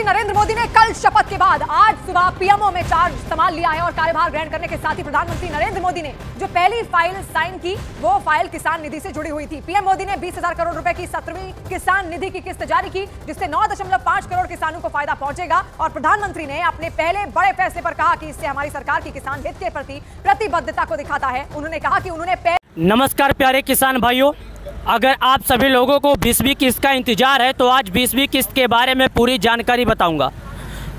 नरेंद्र मोदी ने कल शपथ के बाद आज सुबह पीएमओ में चार्ज संभाल लिया है और कार्यभार ग्रहण करने के साथ ही प्रधानमंत्री नरेंद्र मोदी ने जो पहली फाइल साइन की वो फाइल किसान निधि से जुड़ी हुई थी। पीएम मोदी ने 20,000 करोड़ रुपए की 17वीं किसान निधि की किस्त जारी की, जिससे 9.5 करोड़ किसानों को फायदा पहुंचेगा। और प्रधानमंत्री ने अपने पहले बड़े फैसले पर कहा कि इससे हमारी सरकार की किसान हित के प्रति प्रतिबद्धता को दिखाता है। उन्होंने कहा कि उन्होंने नमस्कार प्यारे किसान भाइयों, अगर आप सभी लोगों को 20वीं किस्त का इंतजार है तो आज 20वीं किस्त के बारे में पूरी जानकारी बताऊंगा।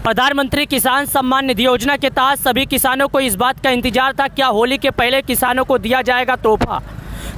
प्रधानमंत्री किसान सम्मान निधि योजना के तहत सभी किसानों को इस बात का इंतजार था क्या होली के पहले किसानों को दिया जाएगा तोहफा।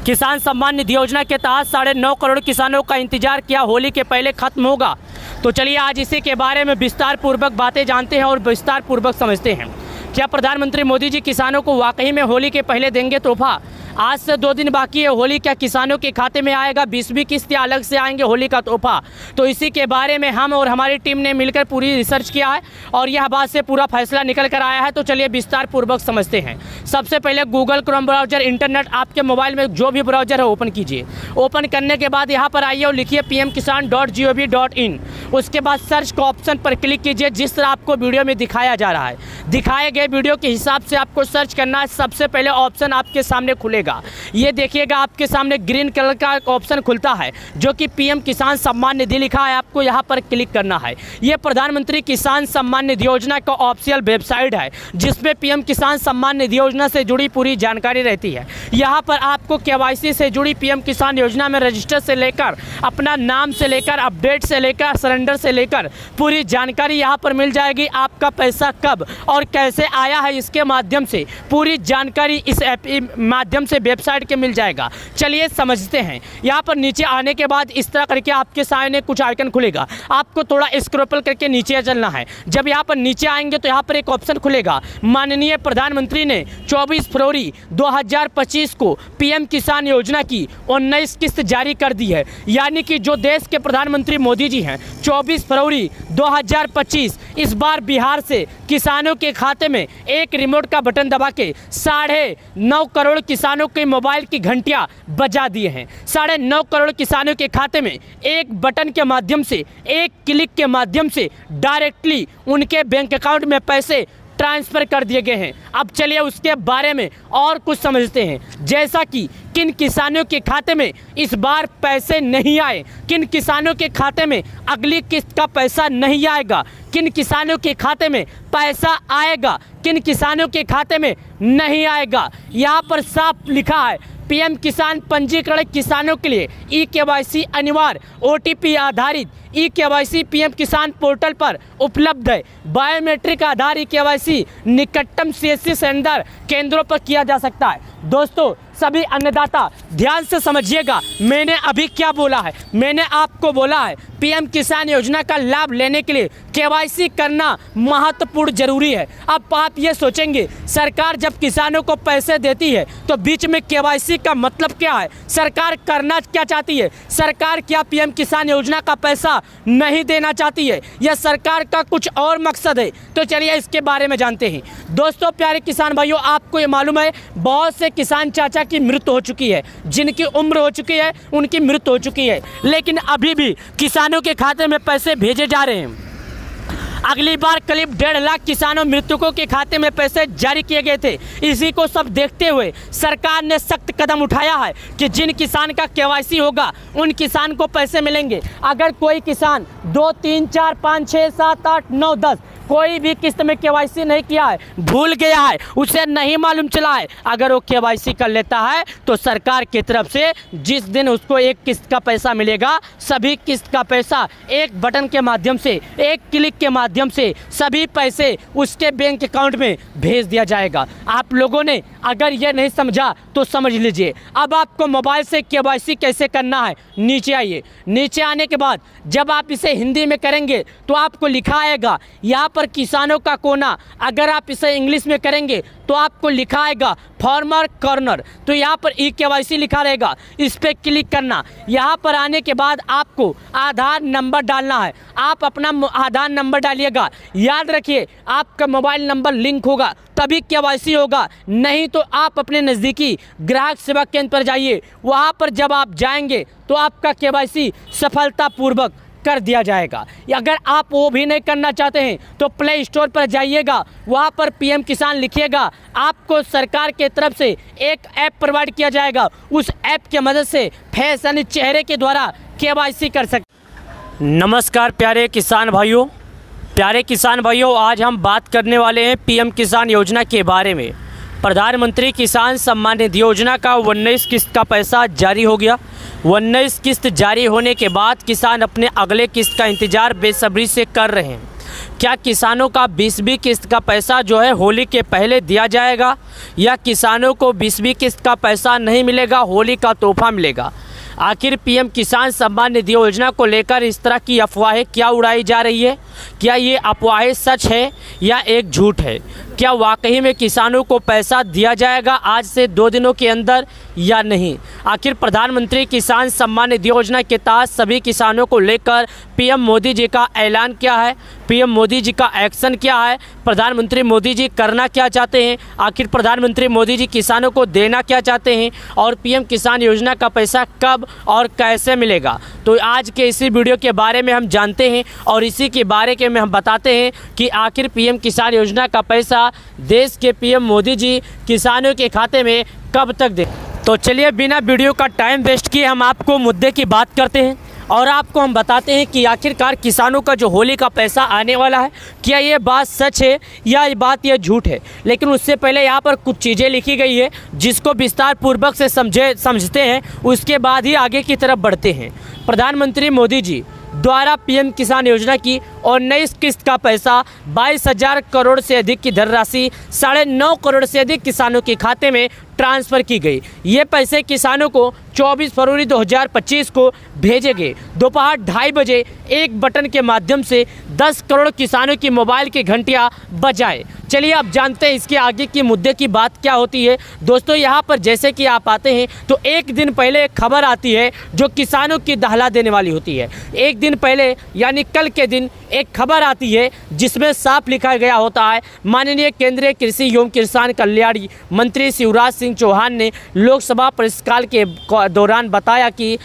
किसान सम्मान निधि योजना के तहत 9.5 करोड़ किसानों का इंतजार क्या होली के पहले खत्म होगा। तो चलिए आज इसी के बारे में विस्तार पूर्वक बातें जानते हैं और विस्तार पूर्वक समझते हैं। क्या प्रधानमंत्री मोदी जी किसानों को वाकई में होली के पहले देंगे तोहफा। आज से 2 दिन बाकी है होली, क्या किसानों के खाते में आएगा 20वीं किस्त या अलग से आएंगे होली का तोहफा। तो इसी के बारे में हम और हमारी टीम ने मिलकर पूरी रिसर्च किया है और यह बात से पूरा फैसला निकल कर आया है। तो चलिए विस्तार पूर्वक समझते हैं। सबसे पहले गूगल क्रोम ब्राउजर, इंटरनेट आपके मोबाइल में जो भी ब्राउजर है ओपन कीजिए। ओपन करने के बाद यहाँ पर आइए और लिखिए pmkisan.gov.in। उसके बाद सर्च के ऑप्शन पर क्लिक कीजिए जिस तरह आपको वीडियो में दिखाया जा रहा है। दिखाए गए वीडियो के हिसाब से आपको सर्च करना है। सबसे पहले ऑप्शन आपके सामने खुलेगा, ये देखिएगा आपके सामने ग्रीन कलर का ऑप्शन खुलता है जो कि पीएम किसान सम्मान निधि लिखा है। आपको यहां पर क्लिक करना है। ये प्रधानमंत्री किसान सम्मान निधि योजना का ऑफिशियल वेबसाइट है जिसमें पीएम किसान सम्मान निधि योजना से जुड़ी पूरी जानकारी रहती है। यहां पर आपको केवाईसी से जुड़ी पीएम किसान योजना में रजिस्टर से लेकर अपना नाम से लेकर अपडेट से लेकर सरेंडर से लेकर पूरी जानकारी यहां पर मिल जाएगी। आपका पैसा कब और कैसे आया है इसके माध्यम से पूरी जानकारी इस ऐप माध्यम से वेबसाइट के मिल जाएगा। चलिए समझते हैं। यहाँ पर नीचे आने के बाद इस तरह करके आपके सामने कुछ आइकन खुलेगा। आपको थोड़ा स्क्रॉल करके नीचे चलना है। जब यहाँ पर नीचे आएंगे तो यहाँ पर एक ऑप्शन खुलेगा, माननीय प्रधानमंत्री ने 24 फरवरी 2025 को पीएम किसान योजना की 19 किस्त जारी कर दी है। यानी कि जो देश के प्रधानमंत्री मोदी जी हैं 24 फरवरी 2025 इस बार बिहार से किसानों के खाते में एक रिमोट का बटन दबा के 9.5 करोड़ किसानों के मोबाइल की घंटियां बजा दिए हैं। 9.5 करोड़ किसानों के खाते में एक बटन के माध्यम से, एक क्लिक के माध्यम से डायरेक्टली उनके बैंक अकाउंट में पैसे ट्रांसफ़र कर दिए गए हैं। अब चलिए उसके बारे में और कुछ समझते हैं, जैसा कि किन किसानों के खाते में इस बार पैसे नहीं आए, किन किसानों के खाते में अगली किस्त का पैसा नहीं आएगा, किन किसानों के खाते में पैसा आएगा, किन किसानों के खाते में नहीं आएगा। यहाँ पर साफ लिखा है पीएम किसान पंजीकरण किसानों के लिए ई-केवाईसी अनिवार्य ओटीपी आधारित ई-केवाईसी पीएम किसान पोर्टल पर उपलब्ध है। बायोमेट्रिक आधार ई-केवाईसी निकटतम सीएससी सेंटर केंद्रों पर किया जा सकता है। दोस्तों सभी अन्नदाता ध्यान से समझिएगा, मैंने अभी क्या बोला है। मैंने आपको बोला है पीएम किसान योजना का लाभ लेने के लिए केवाईसी करना महत्वपूर्ण जरूरी है। अब आप ये सोचेंगे सरकार जब किसानों को पैसे देती है तो बीच में केवाईसी का मतलब क्या है, सरकार करना क्या चाहती है। सरकार क्या पीएम किसान योजना का पैसा नहीं देना चाहती है या सरकार का कुछ और मकसद है। तो चलिए इसके बारे में जानते हैं। दोस्तों प्यारे किसान भाइयों, आपको ये मालूम है बहुत से किसान चाचा की मृत्यु हो चुकी है, जिनकी उम्र हो चुकी है उनकी मृत्यु हो चुकी है, लेकिन अभी भी किसानों के खाते में पैसे भेजे जा रहे हैं। अगली बार करीब 1.5 लाख किसानों मृतकों के खाते में पैसे जारी किए गए थे। इसी को सब देखते हुए सरकार ने सख्त कदम उठाया है कि जिन किसान का केवाईसी होगा उन किसान को पैसे मिलेंगे। अगर कोई किसान 2, 3, 4, 5, 6, 7, 8, 9, 10 कोई भी किस्त में केवाईसी नहीं किया है, भूल गया है, उसे नहीं मालूम चला है, अगर वो केवाईसी कर लेता है तो सरकार की तरफ से जिस दिन उसको एक किस्त का पैसा मिलेगा, सभी किस्त का पैसा एक बटन के माध्यम से, एक क्लिक के माध्यम से सभी पैसे उसके बैंक अकाउंट में भेज दिया जाएगा। आप लोगों ने अगर ये नहीं समझा तो समझ लीजिए। अब आपको मोबाइल से केवाईसी कैसे करना है, नीचे आइए। नीचे आने के बाद जब आप इसे हिंदी में करेंगे तो आपको लिखा आएगा यहाँ पर किसानों का कोना। अगर आप इसे इंग्लिश में करेंगे तो आपको लिखा आएगा फार्मर कॉर्नर। तो यहाँ पर ई-केवाईसी लिखा रहेगा, इस पर क्लिक करना। यहाँ पर आने के बाद आपको आधार नंबर डालना है। आप अपना आधार नंबर डालिएगा। याद रखिए आपका मोबाइल नंबर लिंक होगा तभी केवाईसी होगा, नहीं तो आप अपने नज़दीकी ग्राहक सेवा केंद्र पर जाइए। वहाँ पर जब आप जाएंगे तो आपका केवाईसी सफलतापूर्वक कर दिया जाएगा। अगर आप वो भी नहीं करना चाहते हैं तो प्ले स्टोर पर जाइएगा, वहाँ पर पीएम किसान लिखिएगा, आपको सरकार के तरफ से एक ऐप प्रोवाइड किया जाएगा। उस ऐप की मदद से फेस यानी चेहरे के द्वारा KYC कर सकते। नमस्कार प्यारे किसान भाइयों, आज हम बात करने वाले हैं पीएम किसान योजना के बारे में। प्रधानमंत्री किसान सम्मान निधि योजना का 19 किस्त का पैसा जारी हो गया। 19 किस्त जारी होने के बाद किसान अपने अगले किस्त का इंतज़ार बेसब्री से कर रहे हैं। क्या किसानों का 20वीं किस्त का पैसा जो है होली के पहले दिया जाएगा, या किसानों को 20वीं किस्त का पैसा नहीं मिलेगा, होली का तोहफा मिलेगा? आखिर पीएम किसान सम्मान निधि योजना को लेकर इस तरह की अफवाहें क्या उड़ाई जा रही है? क्या ये अफवाहें सच है या एक झूठ है? क्या वाकई में किसानों को पैसा दिया जाएगा आज से 2 दिनों के अंदर या नहीं? आखिर प्रधानमंत्री किसान सम्मान निधि योजना के तहत सभी किसानों को लेकर पीएम मोदी जी का ऐलान क्या है? पीएम मोदी जी का एक्शन क्या है? प्रधानमंत्री मोदी जी करना क्या चाहते हैं? आखिर प्रधानमंत्री मोदी जी किसानों को देना क्या चाहते हैं? और पीएम किसान योजना का पैसा कब और कैसे मिलेगा? तो आज के इसी वीडियो के बारे में हम जानते हैं और इसी के बारे में हम बताते हैं कि आखिर पीएम किसान योजना का पैसा देश के पीएम मोदी जी किसानों के खाते में कब तक दें। तो चलिए बिना वीडियो का टाइम वेस्ट किए हम आपको मुद्दे की बात करते हैं और आपको हम बताते हैं कि आखिरकार किसानों का जो होली का पैसा आने वाला है, क्या ये बात सच है या ये झूठ है। लेकिन उससे पहले यहाँ पर कुछ चीज़ें लिखी गई है जिसको विस्तार पूर्वक से समझते हैं, उसके बाद ही आगे की तरफ बढ़ते हैं। प्रधानमंत्री मोदी जी द्वारा पीएम किसान योजना की 19 किस्त का पैसा 22,000 करोड़ से अधिक की धनराशि 9.5 करोड़ से अधिक किसानों के खाते में ट्रांसफ़र की गई। ये पैसे किसानों को 24 फरवरी 2025 को भेजे गए। दोपहर 2:30 बजे एक बटन के माध्यम से 10 करोड़ किसानों की मोबाइल की घंटियां बजाए। चलिए अब जानते हैं इसके आगे की मुद्दे की बात क्या होती है। दोस्तों यहाँ पर जैसे कि आप आते हैं तो एक दिन पहले एक खबर आती है जो किसानों की दहला देने वाली होती है। एक दिन पहले यानी कल के दिन एक खबर आती है जिसमें साफ लिखा गया होता है, माननीय केंद्रीय कृषि एवं किसान कल्याण मंत्री शिवराज सिंह चौहान ने लोकसभा प्रश्नकाल के दौरान बताया कि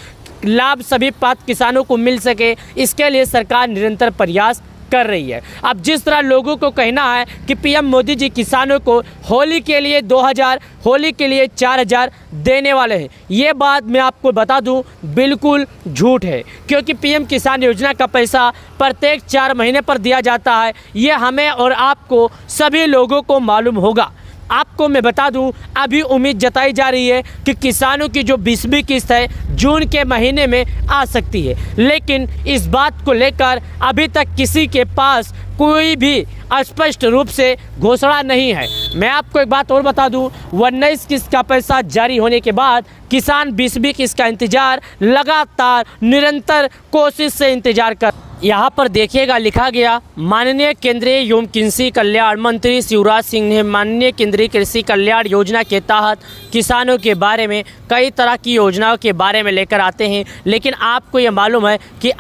लाभ सभी पात्र किसानों को मिल सके, इसके लिए सरकार निरंतर प्रयास कर रही है। अब जिस तरह लोगों को कहना है कि पीएम मोदी जी किसानों को होली के लिए 2,000, होली के लिए 4,000 देने वाले हैं, ये बात मैं आपको बता दूं बिल्कुल झूठ है। क्योंकि पीएम किसान योजना का पैसा प्रत्येक 4 महीने पर दिया जाता है, ये हमें और आपको सभी लोगों को मालूम होगा। आपको मैं बता दूं, अभी उम्मीद जताई जा रही है कि किसानों की जो 20वीं किस्त है जून के महीने में आ सकती है, लेकिन इस बात को लेकर अभी तक किसी के पास कोई भी स्पष्ट रूप से घोषणा नहीं है। मैं आपको एक बात और बता दूं, 19 किस्त का पैसा जारी होने के बाद किसान 20वीं किस्त का इंतजार लगातार निरंतर कोशिश से इंतजार कर। यहाँ पर देखिएगा लिखा गया, माननीय केंद्रीय एवं कृषि कल्याण मंत्री शिवराज सिंह ने माननीय केंद्रीय कृषि कल्याण योजना के तहत किसानों के बारे में कई तरह की योजनाओं के बारे में लेकर आते हैं। लेकिन आपको ये मालूम है कि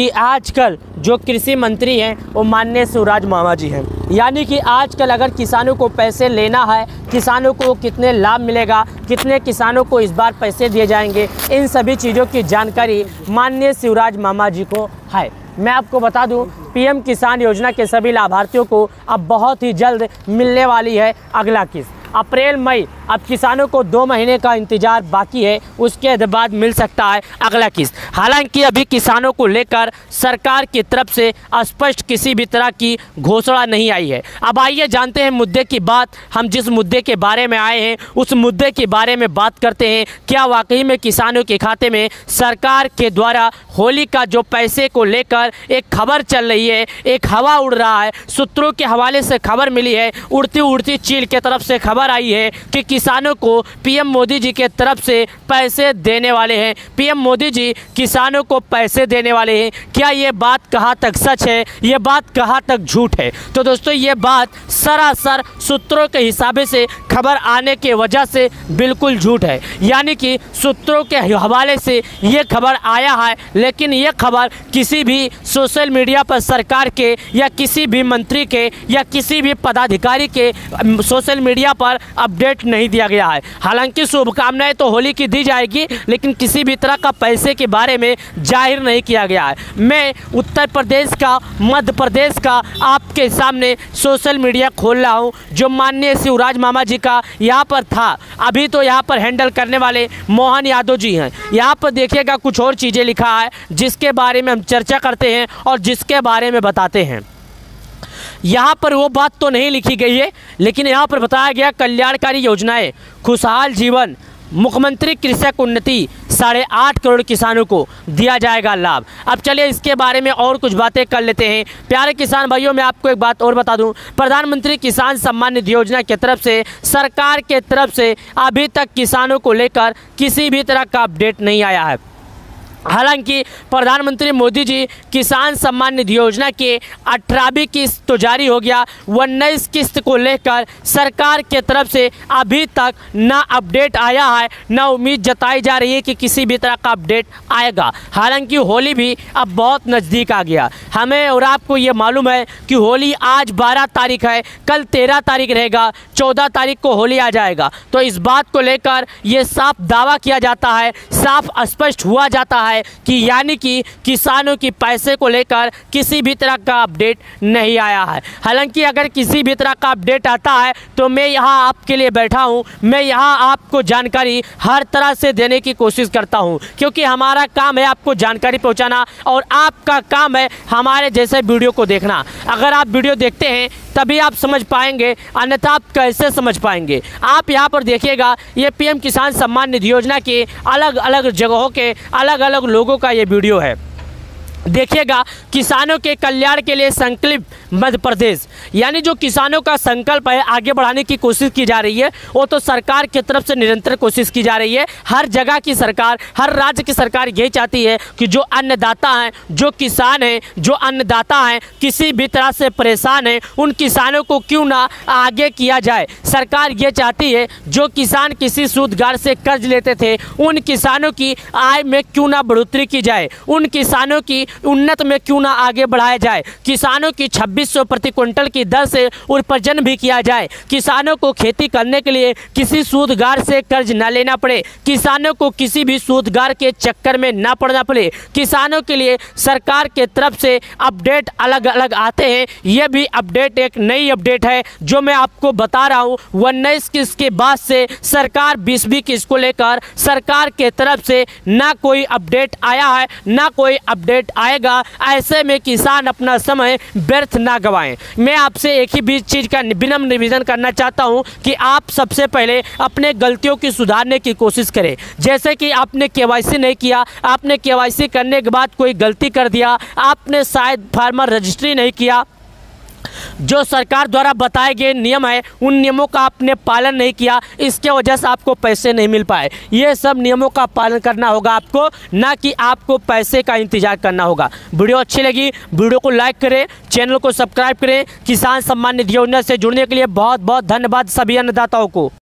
आजकल जो कृषि मंत्री हैं वो माननीय शिवराज मामा जी हैं। यानी कि आजकल अगर किसानों को पैसे लेना है, किसानों को कितने लाभ मिलेगा, कितने किसानों को इस बार पैसे दिए जाएंगे, इन सभी चीज़ों की जानकारी माननीय शिवराज मामा जी को है। मैं आपको बता दूं, पीएम किसान योजना के सभी लाभार्थियों को अब बहुत ही जल्द मिलने वाली है अगला किस्त। अप्रैल मई, अब किसानों को 2 महीने का इंतजार बाकी है, उसके बाद मिल सकता है अगला किस्त। हालांकि अभी किसानों को लेकर सरकार की तरफ से स्पष्ट किसी भी तरह की घोषणा नहीं आई है। अब आइए जानते हैं मुद्दे की बात। हम जिस मुद्दे के बारे में आए हैं उस मुद्दे के बारे में बात करते हैं। क्या वाकई में किसानों के खाते में सरकार के द्वारा होली का जो पैसे को लेकर एक खबर चल रही है, एक हवा उड़ रहा है, सूत्रों के हवाले से खबर मिली है, उड़ती उड़ती चील के तरफ से खबर आई है कि किसानों को पीएम मोदी जी के तरफ से पैसे देने वाले हैं। पीएम मोदी जी किसानों को पैसे देने वाले हैं। क्या ये बात कहाँ तक सच है, ये बात कहाँ तक झूठ है? तो दोस्तों ये बात सरासर सूत्रों के हिसाब से खबर आने के वजह से बिल्कुल झूठ है। यानी कि सूत्रों के हवाले से ये खबर आया है, लेकिन ये खबर किसी भी सोशल मीडिया पर सरकार के या किसी भी मंत्री के या किसी भी पदाधिकारी के सोशल मीडिया पर अपडेट नहीं नहीं दिया गया है। हालांकि शुभकामनाएं तो होली की दी जाएगी, लेकिन किसी भी तरह का पैसे के बारे में जाहिर नहीं किया गया है। मैं उत्तर प्रदेश का, मध्य प्रदेश का आपके सामने सोशल मीडिया खोल रहा हूँ, जो माननीय शिवराज मामा जी का यहाँ पर था। अभी तो यहाँ पर हैंडल करने वाले मोहन यादव जी हैं। यहाँ पर देखिएगा कुछ और चीज़ें लिखा है, जिसके बारे में हम चर्चा करते हैं और जिसके बारे में बताते हैं। यहाँ पर वो बात तो नहीं लिखी गई है, लेकिन यहाँ पर बताया गया कल्याणकारी योजनाएं, खुशहाल जीवन, मुख्यमंत्री कृषक उन्नति, 8.5 करोड़ किसानों को दिया जाएगा लाभ। अब चलिए इसके बारे में और कुछ बातें कर लेते हैं। प्यारे किसान भाइयों, मैं आपको एक बात और बता दूं, प्रधानमंत्री किसान सम्मान निधि योजना की तरफ से, सरकार के तरफ से अभी तक किसानों को लेकर किसी भी तरह का अपडेट नहीं आया है। हालांकि प्रधानमंत्री मोदी जी किसान सम्मान निधि योजना के 18वीं किस्त तो जारी हो गया, 19 किस्त को लेकर सरकार के तरफ से अभी तक ना अपडेट आया है, ना उम्मीद जताई जा रही है कि किसी भी तरह का अपडेट आएगा। हालांकि होली भी अब बहुत नज़दीक आ गया। हमें और आपको ये मालूम है कि होली आज 12 तारीख है, कल 13 तारीख रहेगा, 14 तारीख को होली आ जाएगा। तो इस बात को लेकर ये साफ दावा किया जाता है, साफ स्पष्ट हुआ जाता है कि यानी कि किसानों की पैसे को लेकर किसी भी तरह का अपडेट नहीं आया है। हालांकि अगर किसी भी तरह का अपडेट आता है तो मैं यहाँ आपके लिए बैठा हूँ, मैं यहाँ आपको जानकारी हर तरह से देने की कोशिश करता हूँ, क्योंकि हमारा काम है आपको जानकारी पहुँचाना और आपका काम है हमारे जैसे वीडियो को देखना। अगर आप वीडियो देखते हैं तभी आप समझ पाएंगे, अन्यथा आप कैसे समझ पाएंगे। आप यहाँ पर देखिएगा, ये पीएम किसान सम्मान निधि योजना के अलग अलग जगहों के अलग अलग लोगों का ये वीडियो है। देखिएगा, किसानों के कल्याण के लिए संकल्प मध्य प्रदेश, यानी जो किसानों का संकल्प है आगे बढ़ाने की कोशिश की जा रही है, वो तो सरकार की तरफ से निरंतर कोशिश की जा रही है। हर जगह की सरकार, हर राज्य की सरकार यही चाहती है कि जो अन्नदाता हैं, जो किसान हैं, जो अन्नदाता हैं, किसी भी तरह से परेशान हैं, उन किसानों को क्यों ना आगे किया जाए। सरकार ये चाहती है जो किसान किसी सूदगार से कर्ज लेते थे, उन किसानों की आय में क्यों ना बढ़ोतरी की जाए, उन किसानों की उन्नत में क्यों ना आगे बढ़ाया जाए, किसानों की 2600 प्रति क्विंटल की दर से उपार्जन भी किया जाए, किसानों को खेती करने के लिए किसी सूदगार से कर्ज न लेना पड़े, किसानों को किसी भी सूदगार के चक्कर में न पड़ना पड़े। किसानों के लिए सरकार के तरफ से अपडेट अलग अलग आते हैं। यह भी अपडेट एक नई अपडेट है जो मैं आपको बता रहा हूँ। 19 किस्त के बाद से सरकार 20वीं किस्त को लेकर सरकार के तरफ से ना कोई अपडेट आया है, ना कोई अपडेट आएगा। ऐसे में किसान अपना समय व्यर्थ ना गवाएं। मैं आपसे एक ही बीच चीज़ का विनम्र निवेदन करना चाहता हूं कि आप सबसे पहले अपने गलतियों की सुधारने की कोशिश करें। जैसे कि आपने केवाईसी नहीं किया, आपने केवाईसी करने के बाद कोई गलती कर दिया, आपने शायद फार्मर रजिस्ट्री नहीं किया, जो सरकार द्वारा बताए गए नियम है उन नियमों का आपने पालन नहीं किया, इसके वजह से आपको पैसे नहीं मिल पाए। ये सब नियमों का पालन करना होगा आपको, ना कि आपको पैसे का इंतजार करना होगा। वीडियो अच्छी लगी, वीडियो को लाइक करें, चैनल को सब्सक्राइब करें। किसान सम्मान निधि योजना से जुड़ने के लिए बहुत बहुत धन्यवाद सभी अन्नदाताओं को।